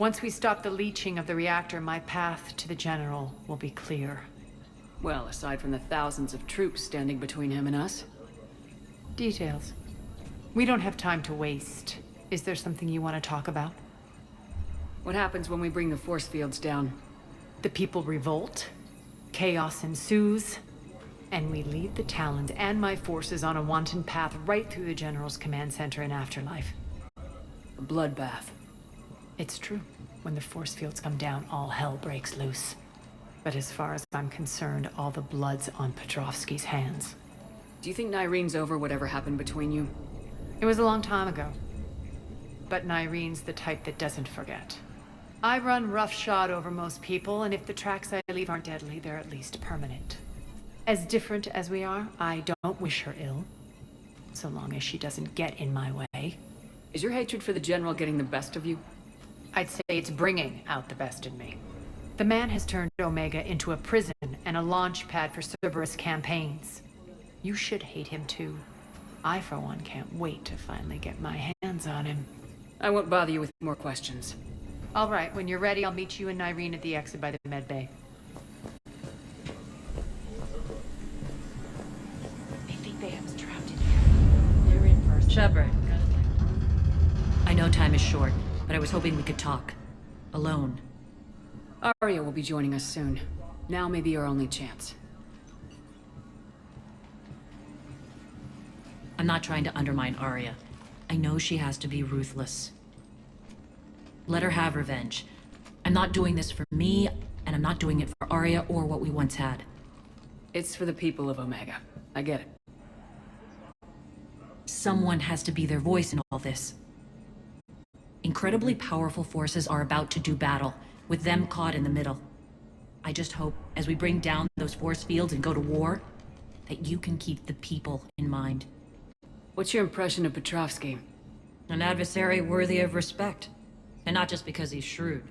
Once we stop the leaching of the reactor, my path to the General will be clear. Well, aside from the thousands of troops standing between him and us. Details. We don't have time to waste. Is there something you want to talk about? What happens when we bring the force fields down? The people revolt, chaos ensues, and we lead the Talons and my forces on a wanton path right through the General's command center and afterlife. A bloodbath. It's true. When the force fields come down, all hell breaks loose. But as far as I'm concerned, all the blood's on Petrovsky's hands. Do you think Nyrene's over whatever happened between you? It was a long time ago. But Nyrene's the type that doesn't forget. I run roughshod over most people, and if the tracks I leave aren't deadly, they're at least permanent. As different as we are, I don't wish her ill. So long as she doesn't get in my way. Is your hatred for the General getting the best of you? I'd say it's bringing out the best in me. The man has turned Omega into a prison and a launch pad for Cerberus campaigns. You should hate him too. I, for one, can't wait to finally get my hands on him. I won't bother you with more questions. All right, when you're ready, I'll meet you and Nyrene at the exit by the med bay. I think they have us trapped in here. They're in first. Shepard. I know time is short, but I was hoping we could talk. Alone. Arya will be joining us soon. Now may be our only chance. I'm not trying to undermine Arya. I know she has to be ruthless. Let her have revenge. I'm not doing this for me, and I'm not doing it for Arya or what we once had. It's for the people of Omega. I get it. Someone has to be their voice in all this. Incredibly powerful forces are about to do battle, with them caught in the middle. I just hope, as we bring down those force fields and go to war, that you can keep the people in mind. What's your impression of Petrovsky? An adversary worthy of respect. And not just because he's shrewd.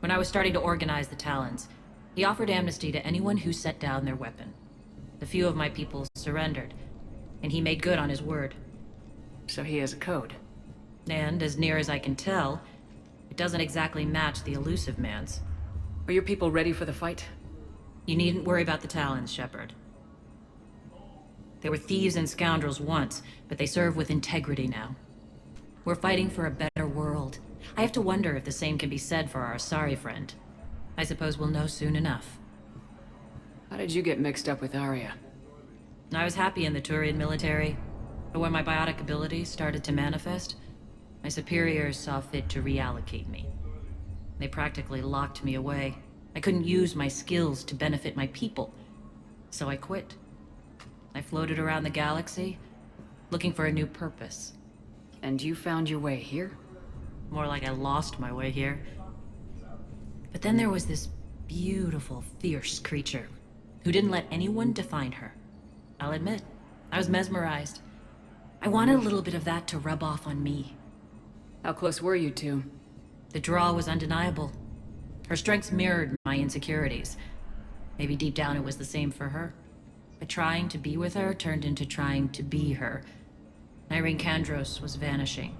When I was starting to organize the Talons, he offered amnesty to anyone who set down their weapon. A few of my people surrendered, and he made good on his word. So he has a code. And, as near as I can tell, it doesn't exactly match the Elusive Man's. Are your people ready for the fight? You needn't worry about the Talons, Shepard. They were thieves and scoundrels once, but they serve with integrity now. We're fighting for a better world. I have to wonder if the same can be said for our Asari friend. I suppose we'll know soon enough. How did you get mixed up with Arya? I was happy in the Turian military, but when my biotic abilities started to manifest, my superiors saw fit to reallocate me. They practically locked me away. I couldn't use my skills to benefit my people, so I quit. I floated around the galaxy, looking for a new purpose. And you found your way here? More like I lost my way here. But then there was this beautiful, fierce creature who didn't let anyone define her. I'll admit, I was mesmerized. I wanted a little bit of that to rub off on me. How close were you two? The draw was undeniable. Her strengths mirrored my insecurities. Maybe deep down it was the same for her. But trying to be with her turned into trying to be her. Nyrene Kandros was vanishing.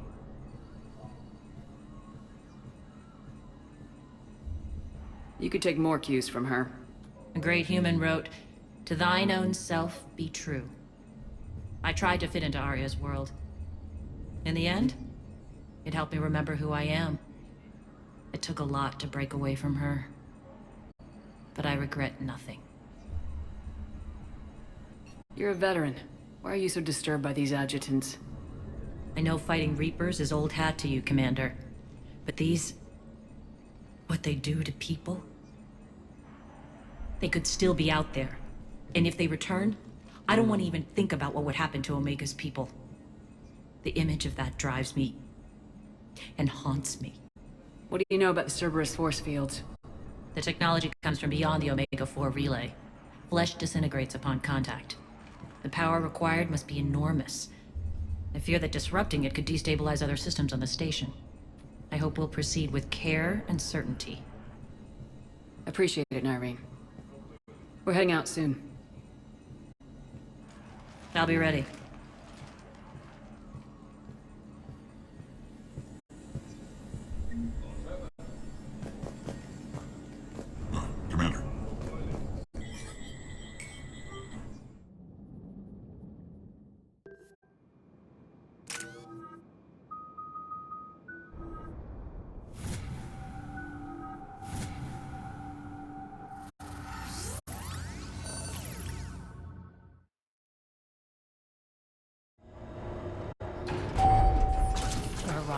You could take more cues from her. A great human wrote, "To thine own self be true." I tried to fit into Arya's world. In the end, it helped me remember who I am. It took a lot to break away from her. But I regret nothing. You're a veteran. Why are you so disturbed by these adjutants? I know fighting Reapers is old hat to you, Commander. But these... what they do to people? They could still be out there. And if they return, I don't want to even think about what would happen to Omega's people. The image of that drives me... and haunts me. What do you know about the Cerberus force fields? The technology comes from beyond the Omega-4 relay. Flesh disintegrates upon contact. The power required must be enormous. I fear that disrupting it could destabilize other systems on the station. I hope we'll proceed with care and certainty. Appreciate it, Nyrene. We're heading out soon. I'll be ready.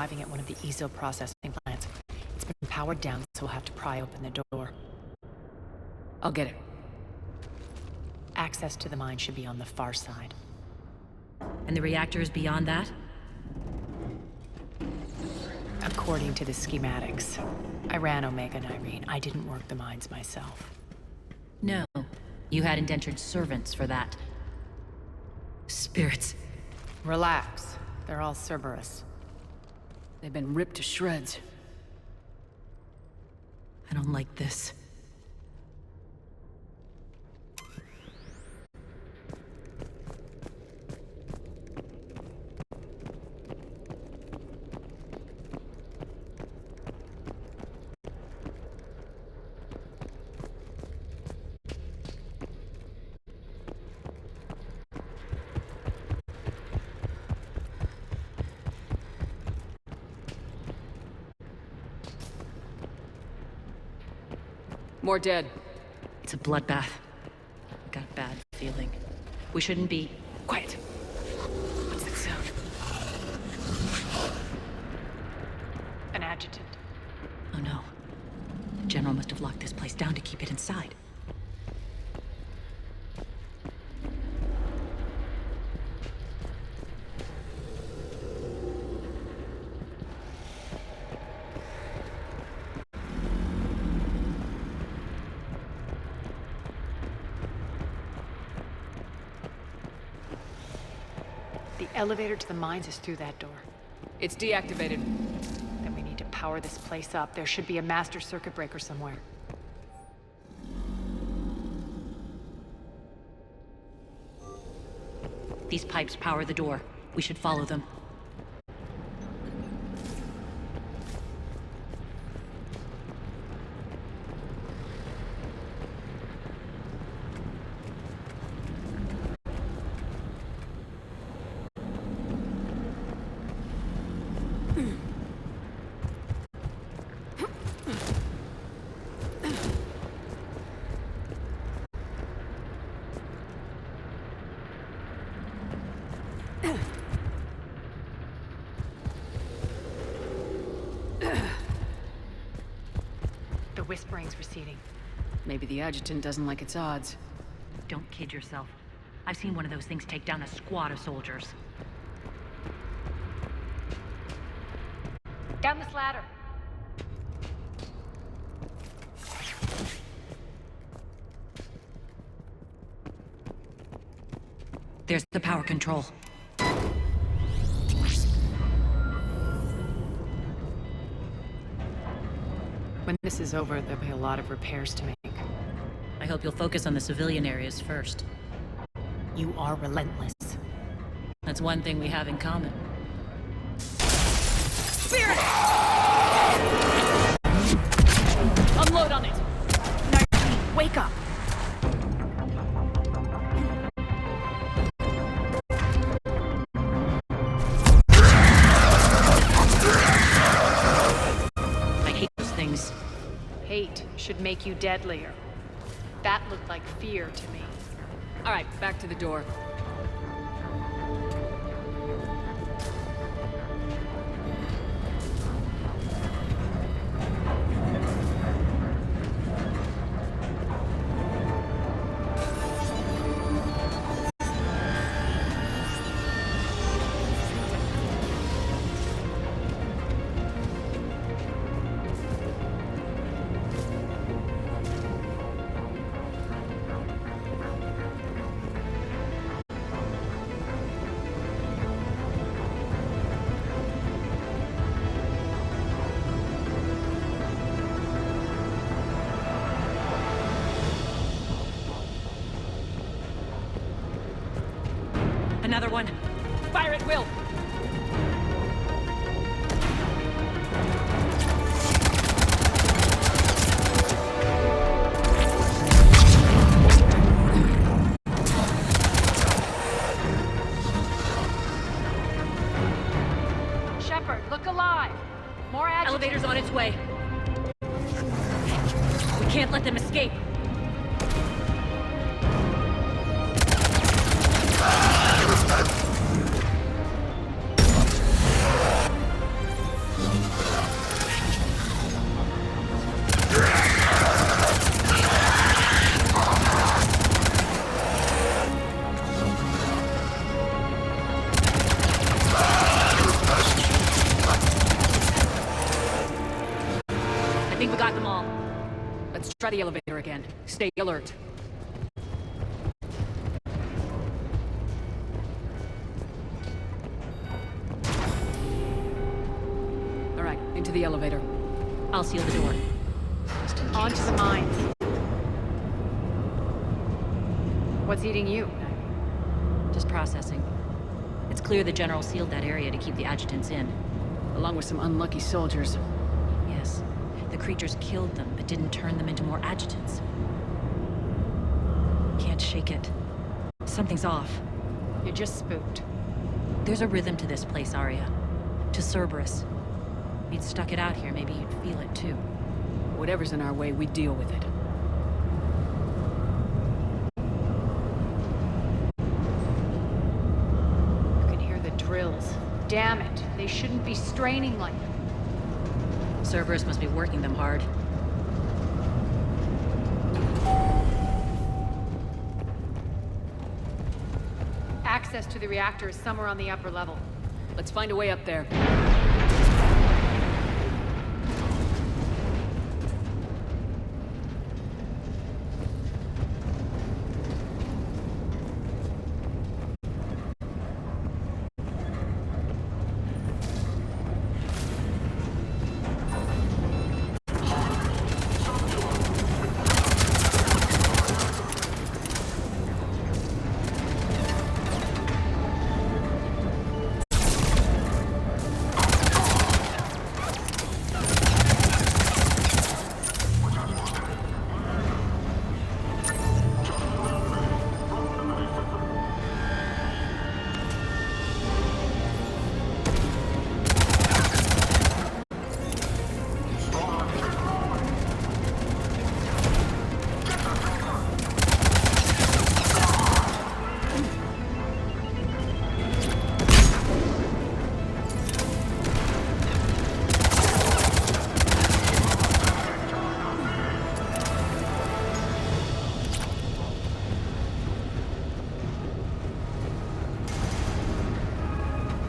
arriving at one of the ESO processing plants. It's been powered down, so we'll have to pry open the door. I'll get it. Access to the mine should be on the far side. And the reactor is beyond that? According to the schematics. I ran Omega, Nyreen. I didn't work the mines myself. No. You had indentured servants for that. Spirits. Relax. They're all Cerberus. They've been ripped to shreds. I don't like this. More dead. It's a bloodbath. I got a bad feeling. We shouldn't be... Quiet. What's that sound? An adjutant. Oh no. The General must have locked this place down to keep it inside. The elevator to the mines is through that door. It's deactivated. Then we need to power this place up. There should be a master circuit breaker somewhere. These pipes power the door. We should follow them. The whispering's receding. Maybe the adjutant doesn't like its odds. Don't kid yourself. I've seen one of those things take down a squad of soldiers. Down this ladder. There's the power control. When this is over, there'll be a lot of repairs to make. I hope you'll focus on the civilian areas first. You are relentless. That's one thing we have in common. Spirit! Unload on it! Nyreen, wake up! I hate those things. Hate should make you deadlier. That looked like fear to me. All right, back to the door. Another one. Fire at will! Shepard, look alive! More adjutants. Elevator's on its way. We can't let them escape. think we got them all. Let's try the elevator again. Stay alert. All right, into the elevator. I'll seal the door. Just in On to case. the mines. What's eating you? Just processing. It's clear the General sealed that area to keep the adjutants in. Along with some unlucky soldiers. Yes. The creatures killed them, but didn't turn them into more adjutants. Can't shake it. Something's off. You're just spooked. There's a rhythm to this place, Arya. To Cerberus. If you'd stuck it out here, maybe you'd feel it too. Whatever's in our way, we deal with it. You can hear the drills. Damn it. They shouldn't be straining like that. Cerberus must be working them hard. Access to the reactor is somewhere on the upper level. Let's find a way up there.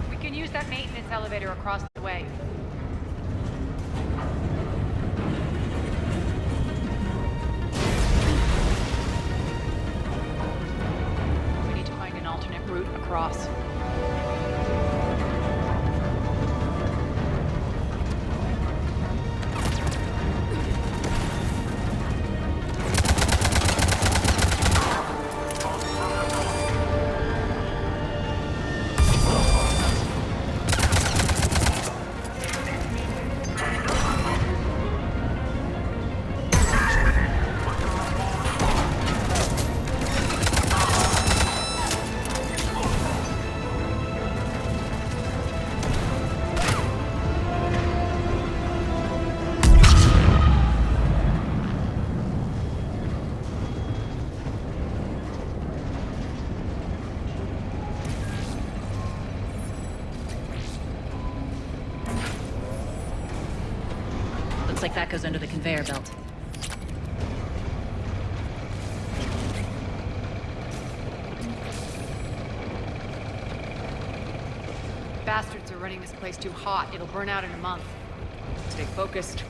We can use that maintenance elevator across the way. We need to find an alternate route across. Looks like that goes under the conveyor belt. Bastards are running this place too hot. It'll burn out in a month. Stay focused.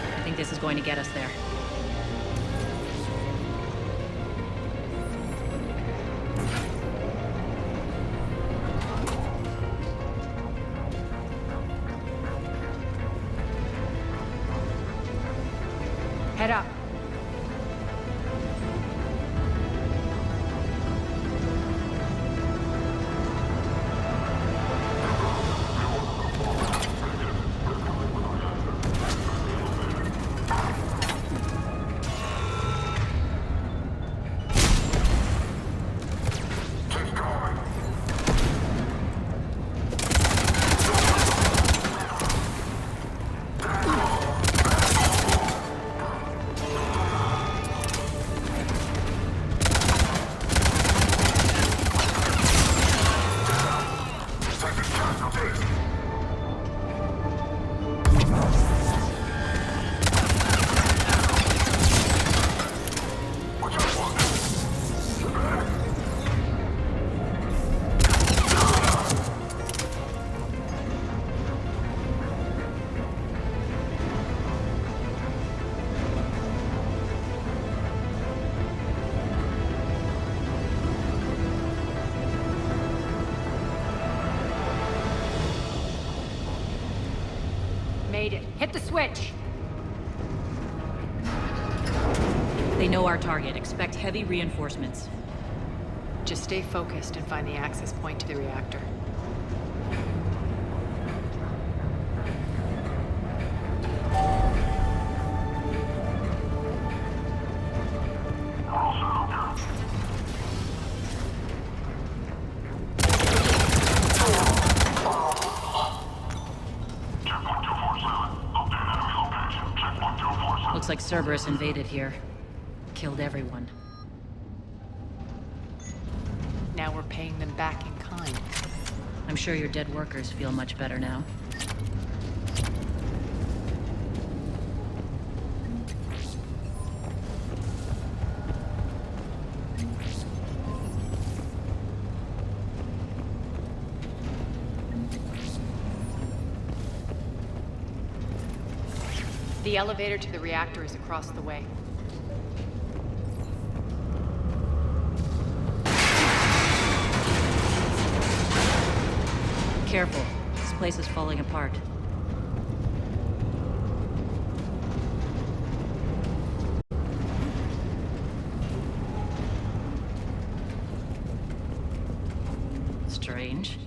I think this is going to get us there. Head up. made it. Hit the switch! They know our target. Expect heavy reinforcements. Just stay focused and find the access point to the reactor. Looks like Cerberus invaded here. Killed everyone. Now we're paying them back in kind. I'm sure your dead workers feel much better now. The elevator to the reactor is across the way. Careful. This place is falling apart. Strange.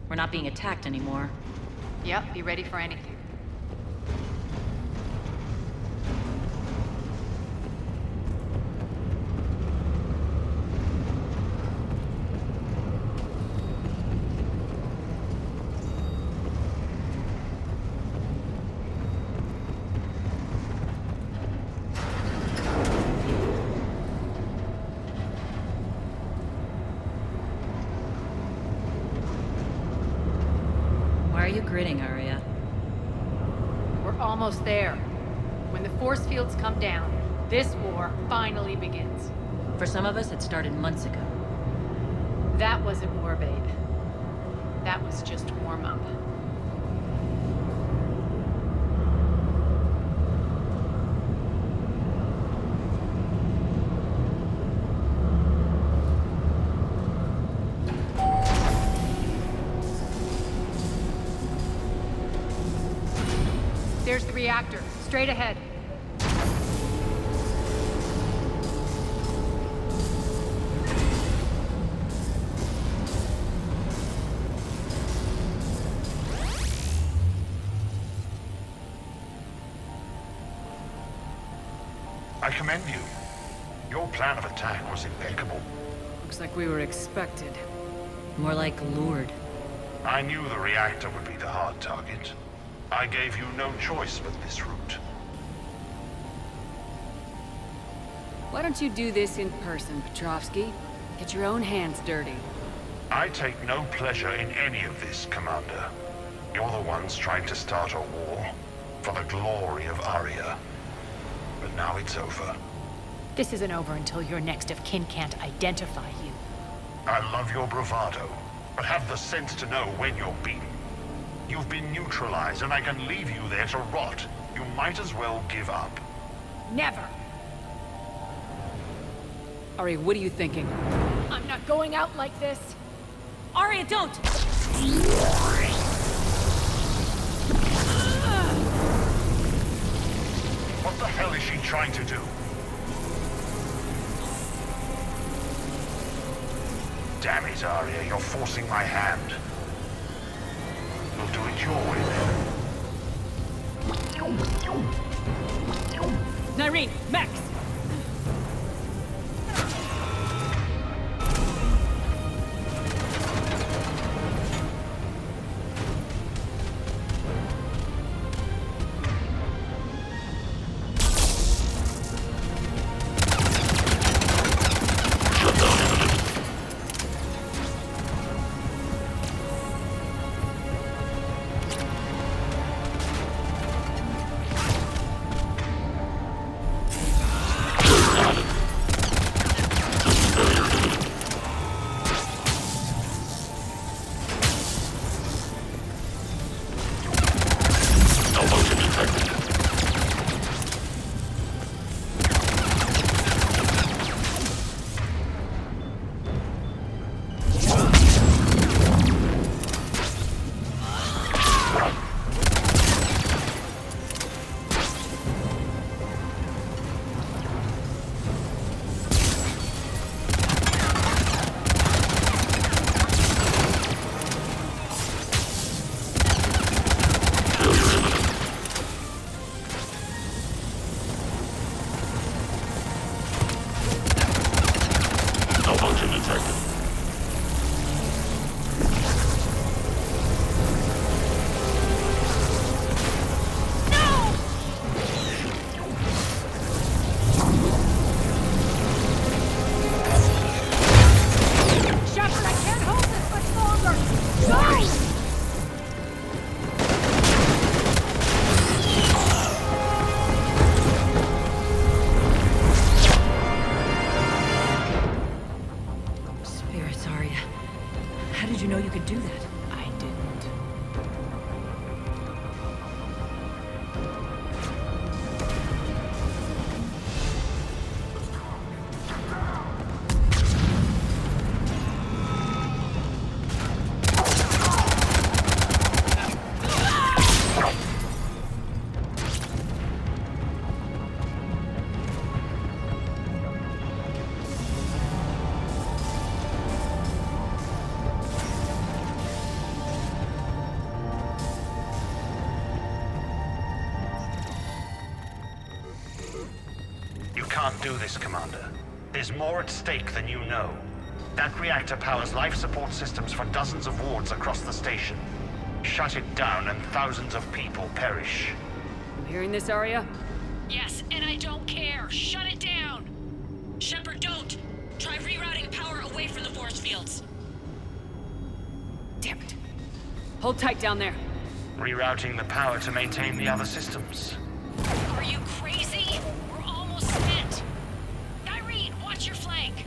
We're not being attacked anymore. Yep, be ready for anything. Why are you grinning, Arya? We're almost there. When the force fields come down, this war finally begins. For some of us, it started months ago. That wasn't war, babe. That was just warm-up. There's the reactor, straight ahead. I commend you. Your plan of attack was impeccable. Looks like we were expected. More like lured. I knew the reactor would be the hard target. I gave you no choice but this route. Why don't you do this in person, Petrovsky? Get your own hands dirty. I take no pleasure in any of this, Commander. You're the ones trying to start a war for the glory of Arya. But now it's over. This isn't over until your next of kin can't identify you. I love your bravado, but have the sense to know when you're beaten. You've been neutralized, and I can leave you there to rot. You might as well give up. Never! Ari, what are you thinking? I'm not going out like this! Arya, don't! What the hell is she trying to do? Damn it, Arya, you're forcing my hand. We'll do it your way, then. Nyreen, Max! can't do this, Commander. There's more at stake than you know. That reactor powers life support systems for dozens of wards across the station. Shut it down and thousands of people perish. You hearing this, Arya? Yes, and I don't care. Shut it down! Shepard, don't! Try rerouting power away from the force fields. Damn it. Hold tight down there. Rerouting the power to maintain the other systems. Are you crazy? We're almost spent. Nyreen, watch your flank.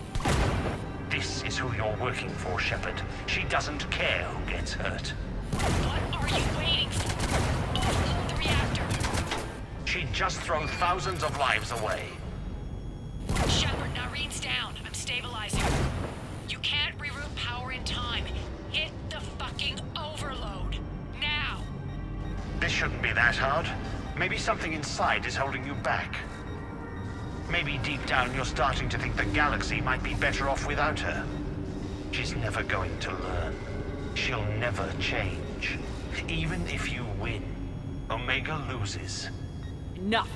This is who you're working for, Shepard. She doesn't care who gets hurt. What are you waiting for? Overload the reactor. She'd just throw thousands of lives away. Shepard, Nyreen's down. I'm stabilizing. You can't reroute power in time. Hit the fucking overload. Now! This shouldn't be that hard. Maybe something inside is holding you back. Maybe deep down you're starting to think the galaxy might be better off without her. She's never going to learn. She'll never change. Even if you win, Omega loses. Enough.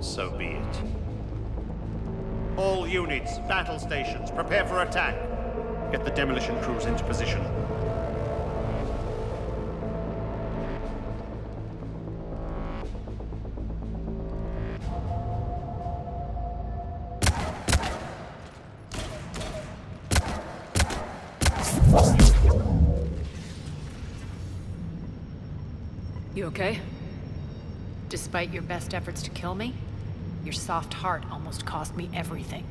So be it. All units, battle stations, prepare for attack. Get the demolition crews into position. You okay? Despite your best efforts to kill me, your soft heart almost cost me everything.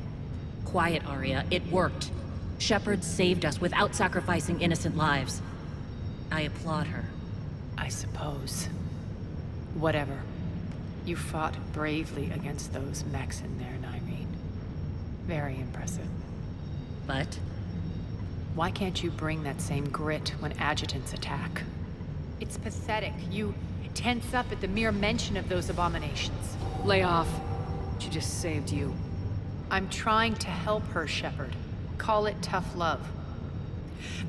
Quiet, Arya. It worked. Shepard saved us without sacrificing innocent lives. I applaud her. I suppose. Whatever. You fought bravely against those mechs in there, Nyreen. Very impressive. But Why can't you bring that same grit when adjutants attack? It's pathetic. You tense up at the mere mention of those abominations. Lay off. She just saved you. I'm trying to help her, Shepard. Call it tough love.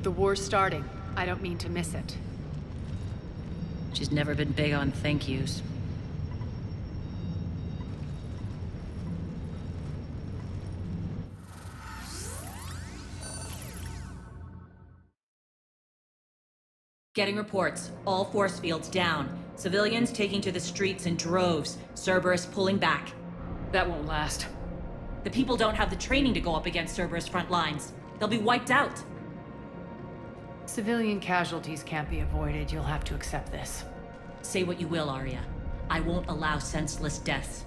The war's starting. I don't mean to miss it. she's never been big on thank yous. Getting reports. All force fields down. Civilians taking to the streets in droves. Cerberus pulling back. That won't last. The people don't have the training to go up against Cerberus front lines. They'll be wiped out. Civilian casualties can't be avoided. You'll have to accept this. Say what you will, Arya. I won't allow senseless deaths.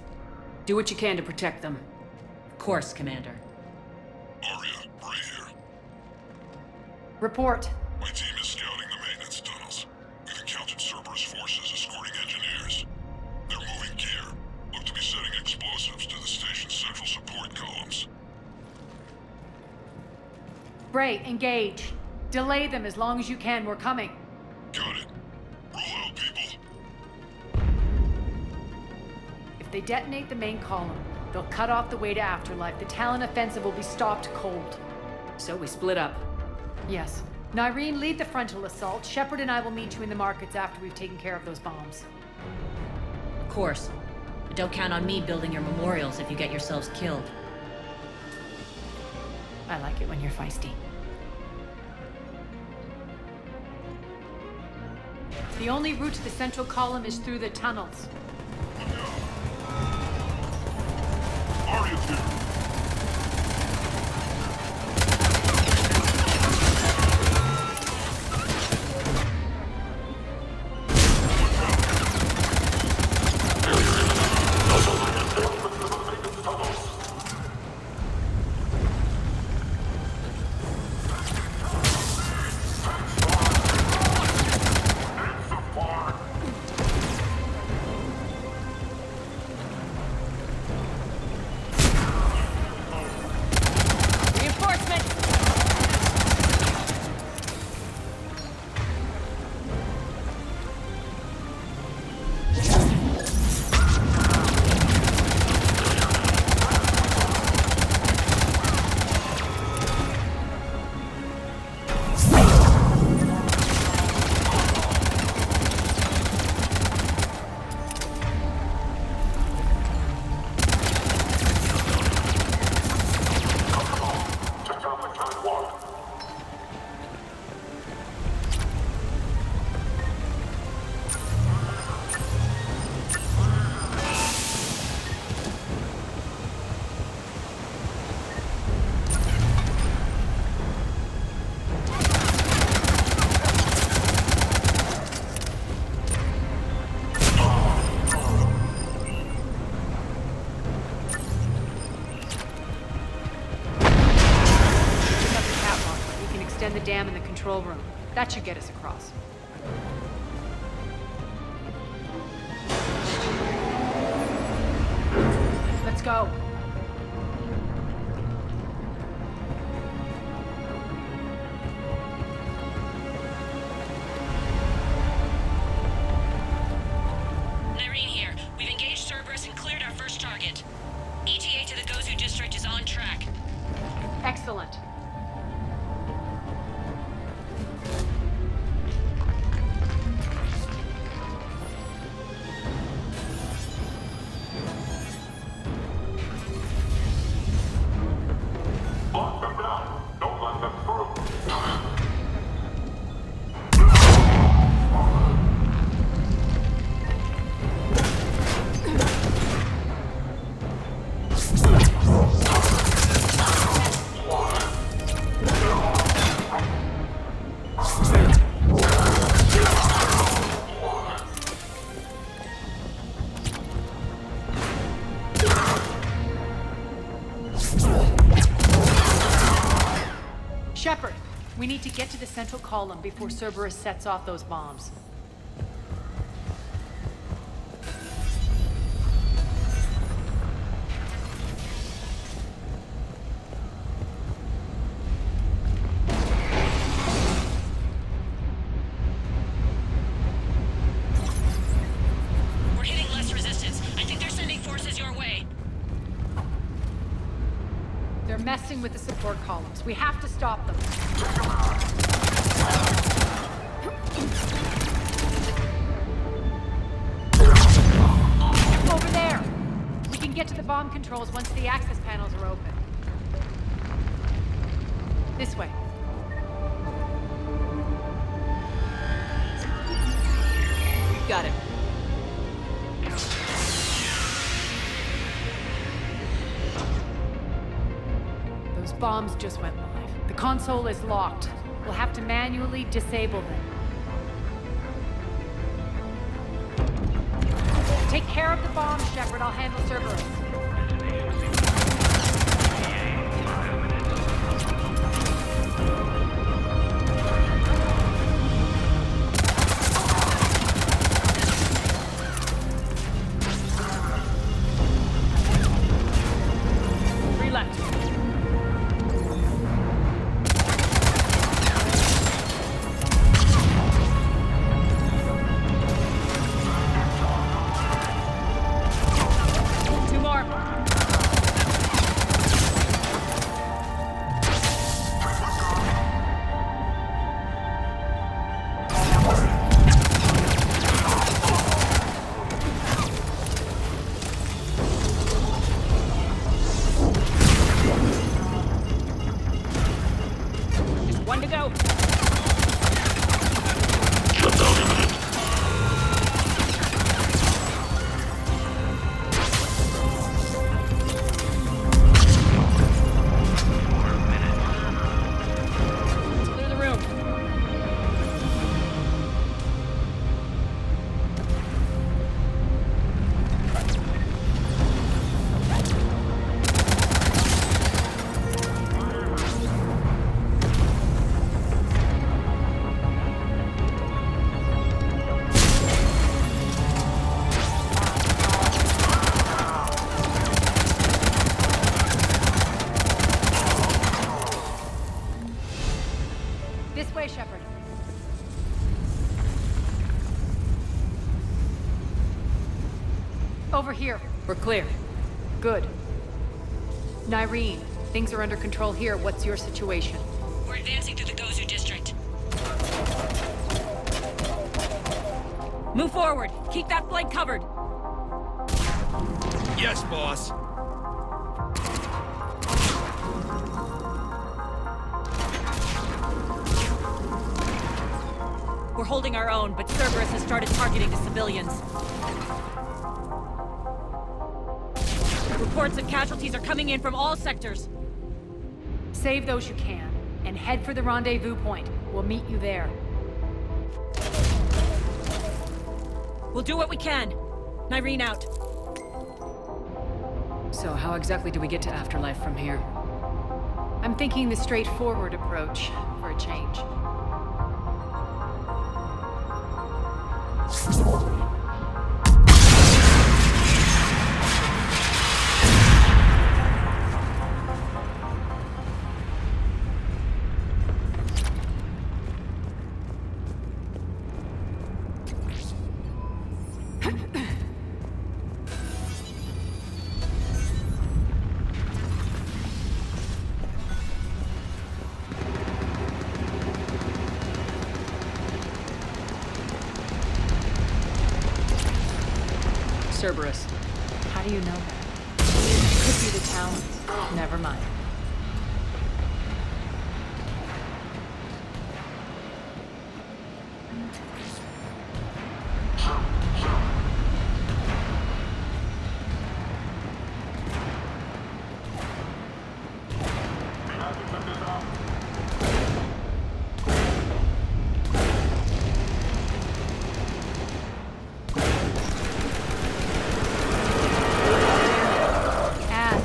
Do what you can to protect them. Of course, Commander. Arya, Bray here. Report. My team is scouting the maintenance tunnels. We've encountered Cerberus forces escorting engineers. They're moving gear. Look to be setting explosives to the station's central support columns. Bray, engage. Delay them as long as you can. We're coming. Got it. Roll out, people. If they detonate the main column, they'll cut off the way to Afterlife. The Talon offensive will be stopped cold. So we split up. Yes. Nyreen, lead the frontal assault. Shepard and I will meet you in the markets after we've taken care of those bombs. Of course. But don't count on me building your memorials if you get yourselves killed. I like it when you're feisty. The only route to the central column is through the tunnels. Arya 2. the dam in the control room. That should get us across. Let's go. Nyreen here. We've engaged Cerberus and cleared our first target. ETA to the Gozu district is on track. Excellent. Lock them down. Don't let them through. Shepard, we need to get to the central column before Cerberus sets off those bombs. We're hitting less resistance. I think they're sending forces your way. They're messing with the support columns. We have to stop them. Over there! We can get to the bomb controls once the access panels are open. This way. Got it. Those bombs just went live. The console is locked. We'll have to manually disable them. Take care of the bombs, Shepard. I'll handle Cerberus. Three left. Two more. Just one to go. Shutdown imminent. Let's clear the room. This way, Shepard. Over here. We're clear. Good. Nyreen, things are under control here. What's your situation? We're advancing through the Gozu district. Move forward. Keep that flank covered. Yes, boss. We're holding our own, but Cerberus has started targeting the civilians. Reports of casualties are coming in from all sectors. Save those you can, and head for the rendezvous point. We'll meet you there. We'll do what we can. Nyreen out. So how exactly do we get to Afterlife from here? I'm thinking the straightforward approach for a change. Cerberus. How do you know that? Could be the town. Never mind.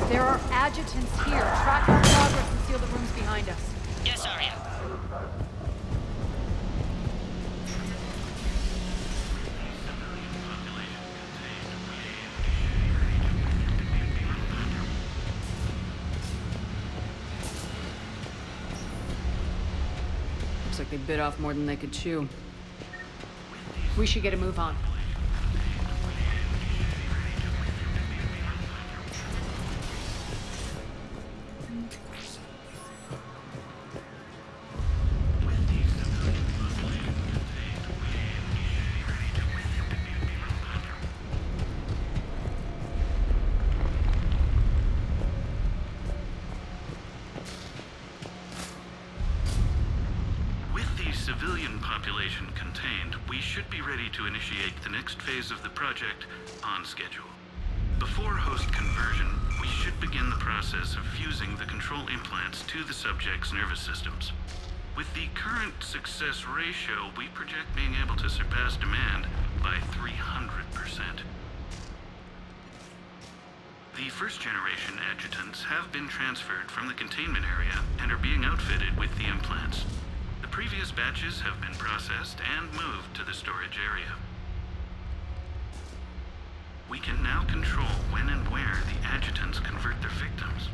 There are adjutants here. Track our progress and seal the rooms behind us. Yes, Arya. Looks like they bit off more than they could chew. We should get a move on. Civilian population contained, we should be ready to initiate the next phase of the project on schedule. Before host conversion, we should begin the process of fusing the control implants to the subject's nervous systems. With the current success ratio, we project being able to surpass demand by 300%. The first generation adjutants have been transferred from the containment area and are being outfitted with the implants. The previous batches have been processed and moved to the storage area. We can now control when and where the adjutants convert their victims.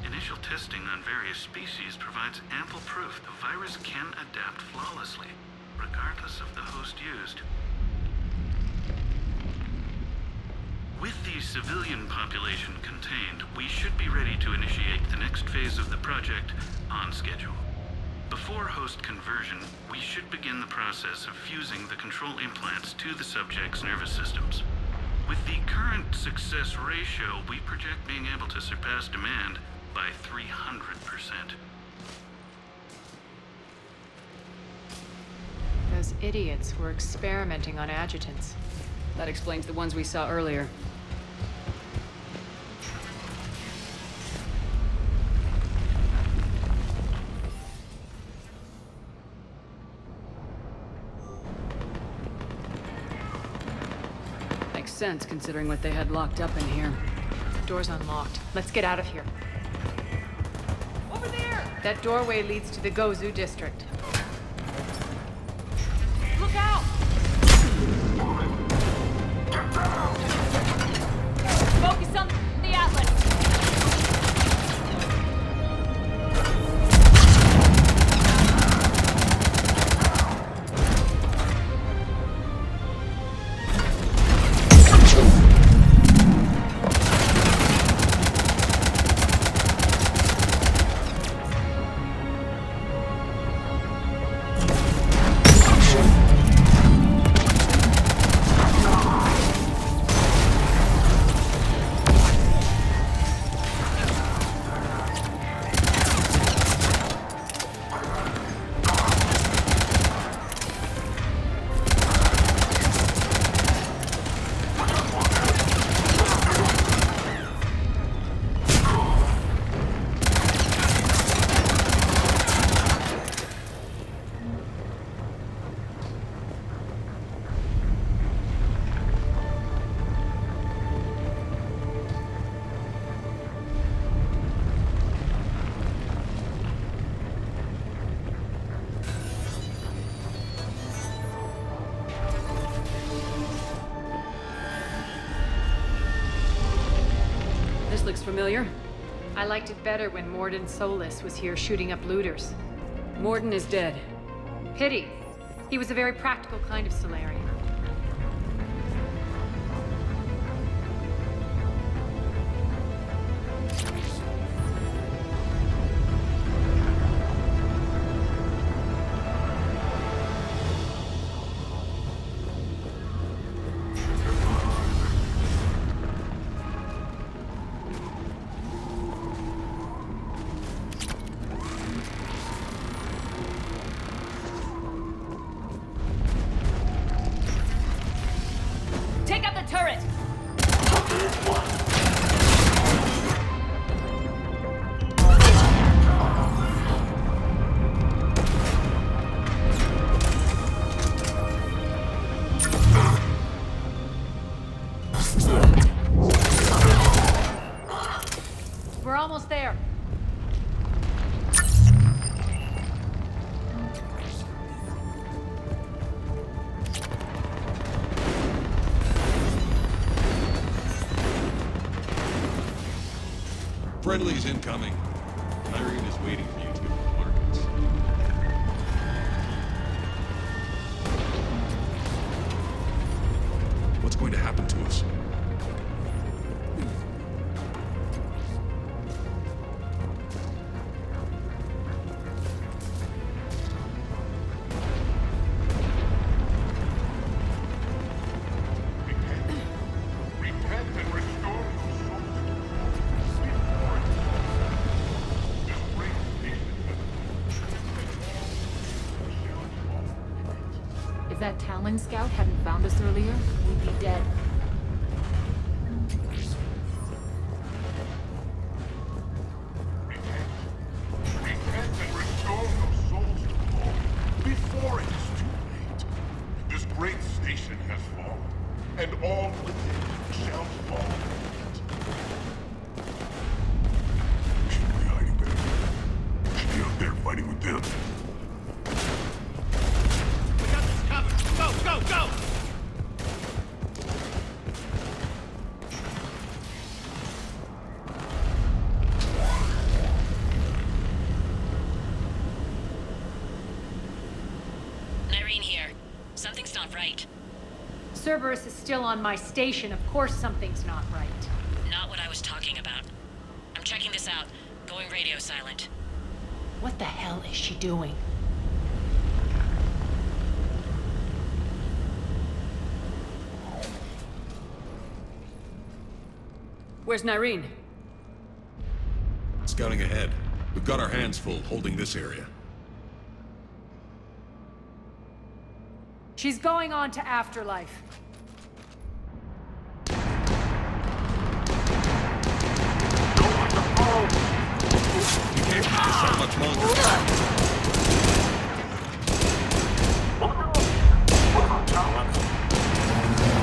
Initial testing on various species provides ample proof the virus can adapt flawlessly, regardless of the host used. With the civilian population contained, we should be ready to initiate the next phase of the project on schedule. Before host conversion, we should begin the process of fusing the control implants to the subject's nervous systems. With the current success ratio, we project being able to surpass demand by 300%. Those idiots were experimenting on adjutants. That explains the ones we saw earlier. Makes sense considering what they had locked up in here. Door's unlocked. Let's get out of here. Over there! That doorway leads to the Gozu district. Look out! Focus on the Atlas. This looks familiar. I liked it better when Mordin Solus was here shooting up looters. Mordin is dead. Pity. He was a very practical kind of Solarian. Take out the turret! We're almost there. Friendly's incoming. Irene is waiting for you to get the coordinates. What's going to happen to us? Repent and restore your soul. This great nation If that Talon scout hadn't found us earlier, we'd be dead. Repent and restore your souls to the Lord before it is too late. This great station has fallen, and all within shall fall with it. We should be hiding there. We should be out there fighting with them. We got this covered. Go, go, go! Nyreen here. Something's not right. Cerberus is still on my station. Of course something's not right. Not what I was talking about. I'm checking this out. Going radio silent. What the hell is she doing? Where's Nyreen? Scouting ahead. We've got our hands full holding this area. She's going on to Afterlife. We can't keep this up much longer.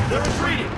They're retreating!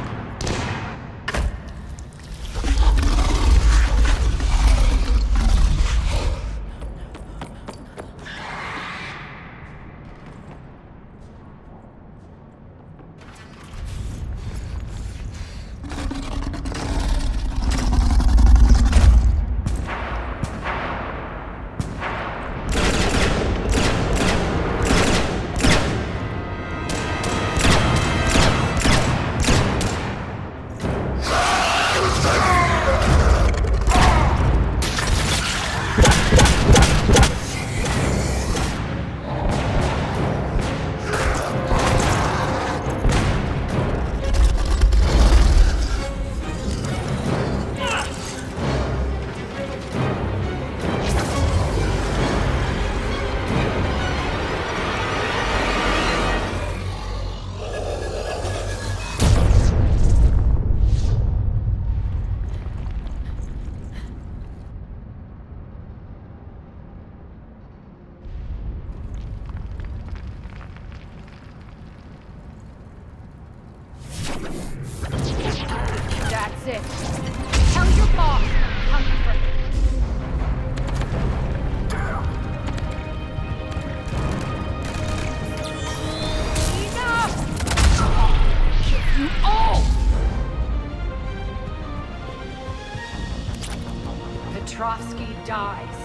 Petrovsky dies.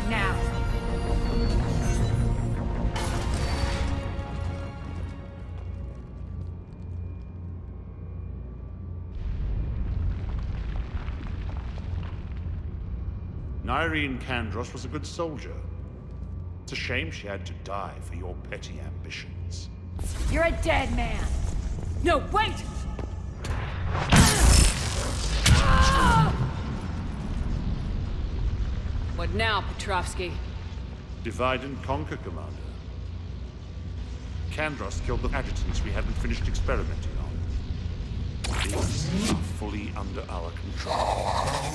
Now. Nyreen Kandros was a good soldier. It's a shame she had to die for your petty ambitions. You're a dead man. No, wait! What now, Petrovsky? Divide and conquer, Commander. Kandros killed the adjutants we hadn't finished experimenting on. These are fully under our control.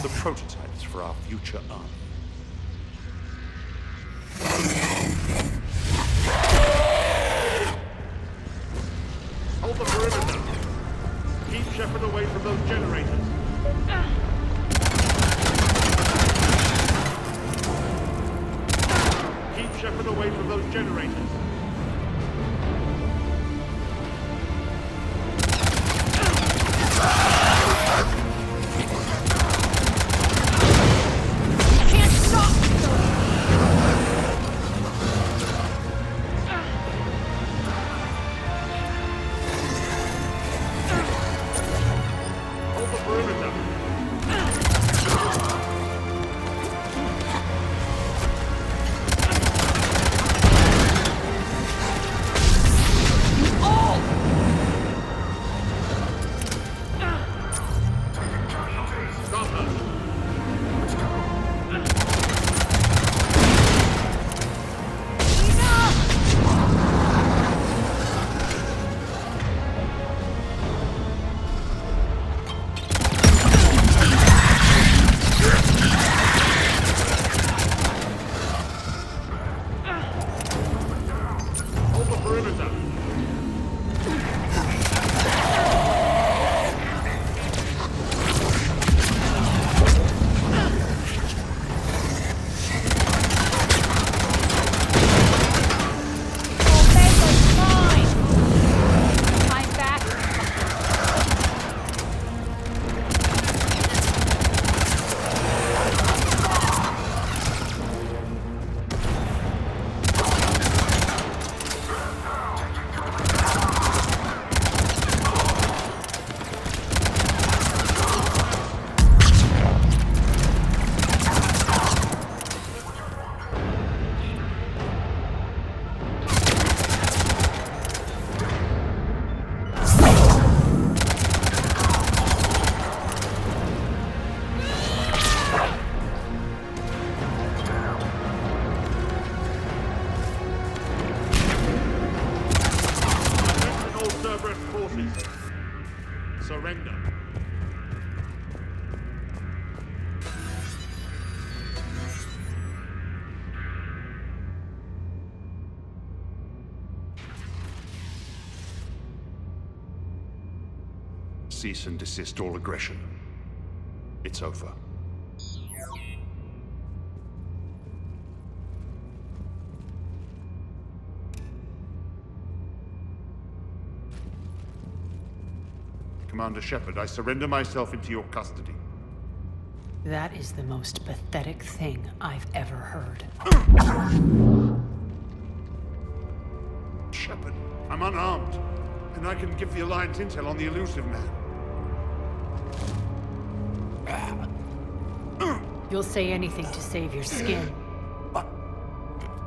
The prototypes for our future army. Hold the perimeter. Keep Shepard away from those generators. Keep Shepard away from those generators. Surrender. Cease and desist all aggression. It's over. Commander Shepard, I surrender myself into your custody. That is the most pathetic thing I've ever heard. Shepard, I'm unarmed, and I can give the Alliance intel on the elusive man. You'll say anything to save your skin.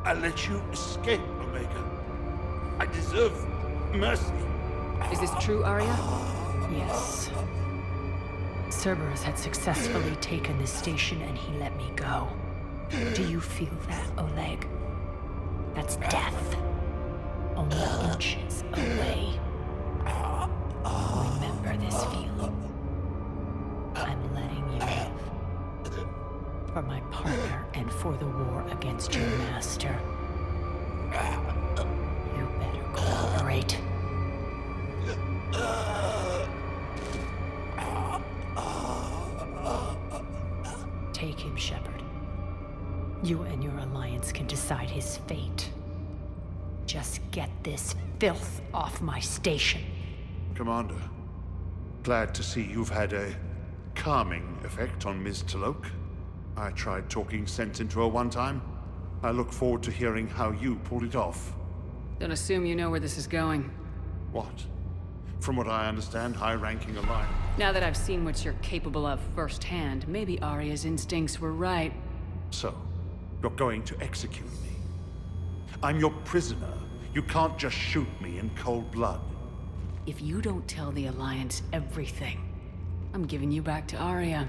I let you escape, Omega. I deserve mercy. Is this true, Arya? Yes. Cerberus had successfully taken this station and he let me go. Do you feel that, Oleg? That's death. Only inches away. Remember this feeling. I'm letting you live. For my partner and for the war against your master. You better cooperate. Take him, Shepard. You and your Alliance can decide his fate. Just get this filth off my station. Commander, glad to see you've had a calming effect on Ms. T'Loak. I tried talking sense into her one time. I look forward to hearing how you pulled it off. Don't assume you know where this is going. What? From what I understand, high-ranking Alliance. Now that I've seen what you're capable of firsthand, maybe Arya's instincts were right. So, you're going to execute me. I'm your prisoner. You can't just shoot me in cold blood. If you don't tell the Alliance everything, I'm giving you back to Arya.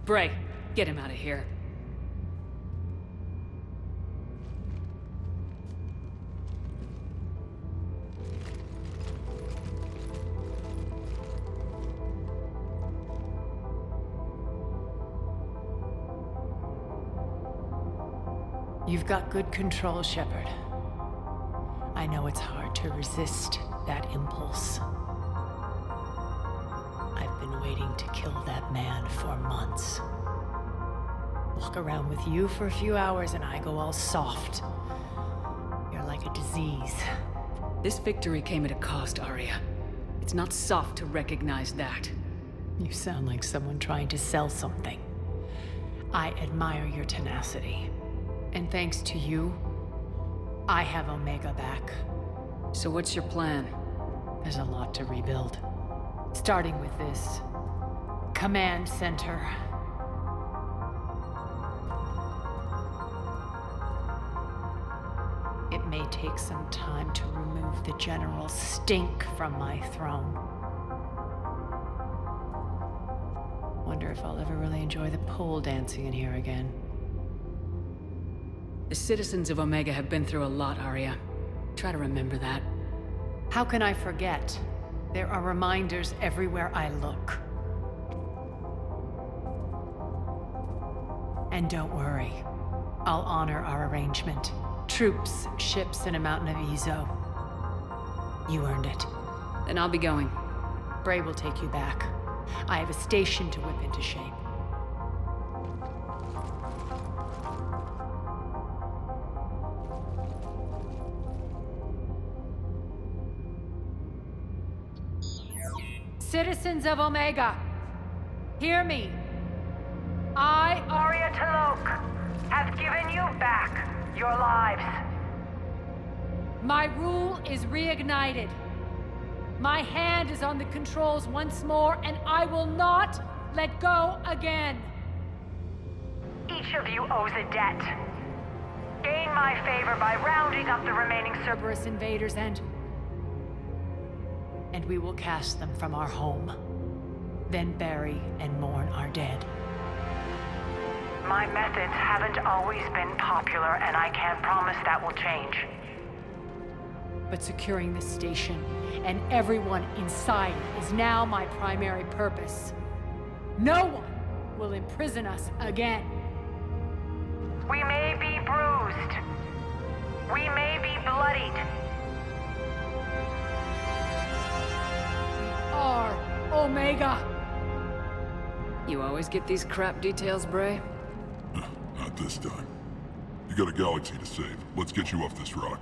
Bray, get him out of here. You've got good control, Shepard. I know it's hard to resist that impulse. I've been waiting to kill that man for months. Walk around with you for a few hours and I go all soft. You're like a disease. This victory came at a cost, Arya. It's not soft to recognize that. You sound like someone trying to sell something. I admire your tenacity. And thanks to you, I have Omega back. So what's your plan? There's a lot to rebuild. Starting with this command center. It may take some time to remove the general's stink from my throne. Wonder if I'll ever really enjoy the pole dancing in here again. The citizens of Omega have been through a lot, Arya. Try to remember that. How can I forget? There are reminders everywhere I look. And don't worry. I'll honor our arrangement. Troops, ships, and a mountain of Ezo. You earned it. Then I'll be going. Bray will take you back. I have a station to whip into shape. Citizens of Omega, hear me. I, Arya T'Loak, have given you back your lives. My rule is reignited. My hand is on the controls once more, and I will not let go again. Each of you owes a debt. Gain my favor by rounding up the remaining Cerberus invaders and we will cast them from our home. Then bury and mourn our dead. My methods haven't always been popular, and I can't promise that will change. But securing this station and everyone inside it is now my primary purpose. No one will imprison us again. We may be bruised. We may be bloodied. We are Omega. You always get these crap details, Bray? Not this time. You got a galaxy to save. Let's get you off this rock.